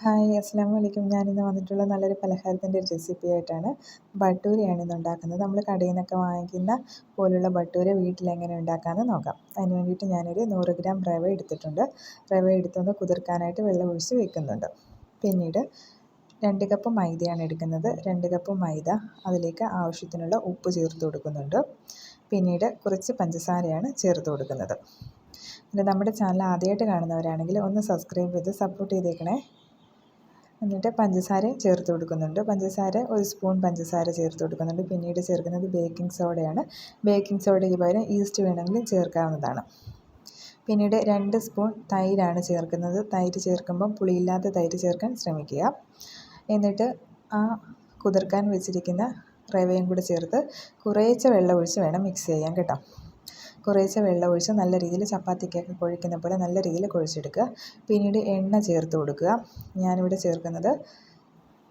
Hi അസ്സലാമു അലൈക്കും. ഞാനിന്ന് വന്നിട്ടുള്ള നല്ലൊരു പലഹാരത്തിൻ്റെ റെസിപ്പി ആയിട്ടാണ്. ഭട്ടൂരയാണ് ഇന്ന് ഉണ്ടാക്കുന്നത്. നമ്മൾ കടയിൽ നിന്നൊക്കെ വാങ്ങിക്കുന്ന പോലുള്ള ഭട്ടൂര വീട്ടിലെങ്ങനെ ഉണ്ടാക്കാമെന്ന് നോക്കാം. അതിന് വേണ്ടിയിട്ട് ഞാനൊരു 100 ഗ്രാം റവ എടുത്തിട്ടുണ്ട്. റവ എടുത്തൊന്ന് കുതിർക്കാനായിട്ട് വെള്ളം ഒഴിച്ച് വെക്കുന്നുണ്ട്. പിന്നീട് 2 കപ്പ് മൈദയാണ് എടുക്കുന്നത്. 2 കപ്പ് മൈദ, അതിലേക്ക് ആവശ്യത്തിനുള്ള ഉപ്പ് ചേർത്ത് കൊടുക്കുന്നുണ്ട്. പിന്നീട് കുറച്ച് പഞ്ചസാരയാണ് ചേർത്ത് കൊടുക്കുന്നത്. പിന്നെ നമ്മുടെ ചാനൽ ആദ്യമായിട്ട് കാണുന്നവരാണെങ്കിൽ ഒന്ന് സബ്സ്ക്രൈബ് ചെയ്ത് സപ്പോർട്ട് ചെയ്തേക്കണേ. എന്നിട്ട് പഞ്ചസാരയും ചേർത്ത് കൊടുക്കുന്നുണ്ട്. പഞ്ചസാര 1 സ്പൂൺ പഞ്ചസാര ചേർത്ത് കൊടുക്കുന്നുണ്ട്. പിന്നീട് ചേർക്കുന്നത് ബേക്കിംഗ് സോഡയാണ്. ബേക്കിംഗ് സോഡയ്ക്ക് പകരം ഈസ്റ്റ് വേണമെങ്കിലും ചേർക്കാവുന്നതാണ്. പിന്നീട് 2 സ്പൂൺ തൈരാണ് ചേർക്കുന്നത്. തൈര് ചേർക്കുമ്പം പുളിയില്ലാത്ത തൈര് ചേർക്കാൻ ശ്രമിക്കുക. എന്നിട്ട് ആ കുതിർക്കാൻ വെച്ചിരിക്കുന്ന റവയും കൂടെ ചേർത്ത് കുറേശ്ശെ വെള്ളം ഒഴിച്ച് വേണം മിക്സ് ചെയ്യാൻ കേട്ടോ. കുറേശ്ശെ വെള്ളം ഒഴിച്ച് നല്ല രീതിയിൽ ചപ്പാത്തിക്കൊക്കെ കുഴയ്ക്കുന്ന പോലെ നല്ല രീതിയിൽ കുഴച്ചെടുക്കുക. പിന്നീട് എണ്ണ ചേർത്ത് കൊടുക്കുക. ഞാനിവിടെ ചേർക്കുന്നത്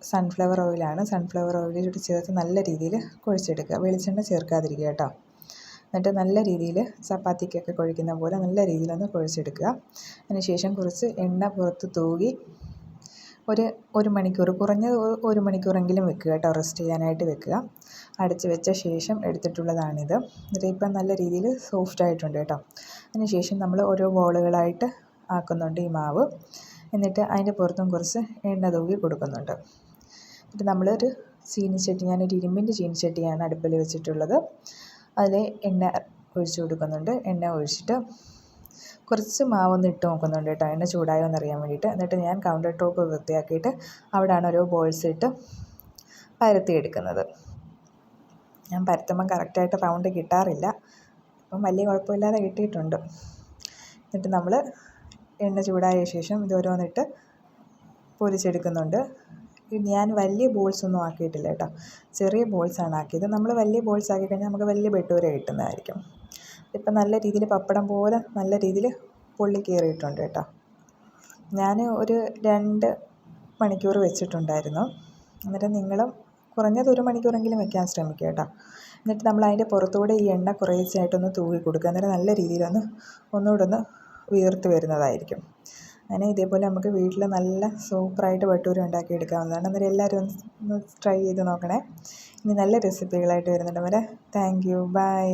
സൺഫ്ലവർ ഓയിലാണ്. സൺഫ്ലവർ ഓയിലിട്ട് ചേർത്ത് നല്ല രീതിയിൽ കുഴച്ചെടുക്കുക. വെളിച്ചെണ്ണ ചേർക്കാതിരിക്കുക കേട്ടോ. എന്നിട്ട് നല്ല രീതിയിൽ ചപ്പാത്തിക്കൊക്കെ കുഴയ്ക്കുന്ന പോലെ നല്ല രീതിയിലൊന്ന് കുഴച്ചെടുക്കുക. അതിനുശേഷം കുറച്ച് എണ്ണ പുറത്ത് തൂകി ഒരു മണിക്കൂർ, കുറഞ്ഞത് 1 മണിക്കൂറെങ്കിലും വെക്കുക കേട്ടോ. റെസ്റ്റ് ചെയ്യാനായിട്ട് വെക്കുക. അടച്ച് വെച്ച ശേഷം എടുത്തിട്ടുള്ളതാണിത്. എന്നിട്ട് ഇപ്പം നല്ല രീതിയിൽ സോഫ്റ്റ് ആയിട്ടുണ്ട് കേട്ടോ. അതിനുശേഷം നമ്മൾ ഓരോ ബോളുകളായിട്ട് ആക്കുന്നുണ്ട് ഈ മാവ്. എന്നിട്ട് അതിൻ്റെ പുറത്തും കുറച്ച് എണ്ണ തൂകി കൊടുക്കുന്നുണ്ട്. എന്നിട്ട് നമ്മളൊരു ചീനിച്ചട്ടി, ഞാനൊരു ഇരുമ്പിൻ്റെ ചീനിച്ചട്ടിയാണ് അടുപ്പിൽ വെച്ചിട്ടുള്ളത്. അതിൽ എണ്ണ ഒഴിച്ച് കൊടുക്കുന്നുണ്ട്. എണ്ണ ഒഴിച്ചിട്ട് കുറച്ച് മാവൊന്ന് ഇട്ട് നോക്കുന്നുണ്ട് കേട്ടോ, എണ്ണ ചൂടായോ എന്നറിയാൻ വേണ്ടിയിട്ട്. എന്നിട്ട് ഞാൻ കൗണ്ടർ ടോപ്പ് വൃത്തിയാക്കിയിട്ട് അവിടെയാണ് ഓരോ ബോൾസ് ഇട്ട് പരത്തിയെടുക്കുന്നത്. ഞാൻ പരത്തുമ്പം കറക്റ്റായിട്ട് റൗണ്ട് കിട്ടാറില്ല. അപ്പം വലിയ കുഴപ്പമില്ലാതെ കിട്ടിയിട്ടുണ്ട്. എന്നിട്ട് നമ്മൾ എണ്ണ ചൂടായ ശേഷം ഇത് ഓരോന്നിട്ട് പൊരിച്ചെടുക്കുന്നുണ്ട്. ഞാൻ വലിയ ബോൾസൊന്നും ആക്കിയിട്ടില്ല കേട്ടോ, ചെറിയ ബോൾസാണ് ആക്കിയത്. നമ്മൾ വലിയ ബോൾസ് ആക്കി കഴിഞ്ഞാൽ നമുക്ക് വലിയ ഭട്ടൂര കിട്ടുന്നതായിരിക്കും. ഇപ്പം നല്ല രീതിയിൽ പപ്പടം പോലെ നല്ല രീതിയിൽ പൊള്ളി കയറിയിട്ടുണ്ട് കേട്ടോ. ഞാൻ ഒരു 2 മണിക്കൂർ വെച്ചിട്ടുണ്ടായിരുന്നു. അന്നേരം നിങ്ങളും കുറഞ്ഞത് 1 മണിക്കൂറെങ്കിലും വെക്കാൻ ശ്രമിക്കുക കേട്ടോ. എന്നിട്ട് നമ്മൾ അതിൻ്റെ പുറത്തുകൂടെ ഈ എണ്ണ കുറേശ്ശായിട്ടൊന്ന് തൂവി കൊടുക്കുക. അന്നേരം നല്ല ഒന്നുകൂടെ ഒന്ന് വീർത്ത് വരുന്നതായിരിക്കും. അങ്ങനെ ഇതേപോലെ നമുക്ക് വീട്ടിൽ നല്ല സൂപ്പറായിട്ട് ഭട്ടൂര ഉണ്ടാക്കിയെടുക്കാവുന്നതാണ്. അന്നേരം എല്ലാവരും ഒന്ന് ട്രൈ ചെയ്ത് നോക്കണേ. ഇനി നല്ല റെസിപ്പികളായിട്ട് വരുന്നുണ്ട് വരെ. Thank you, by.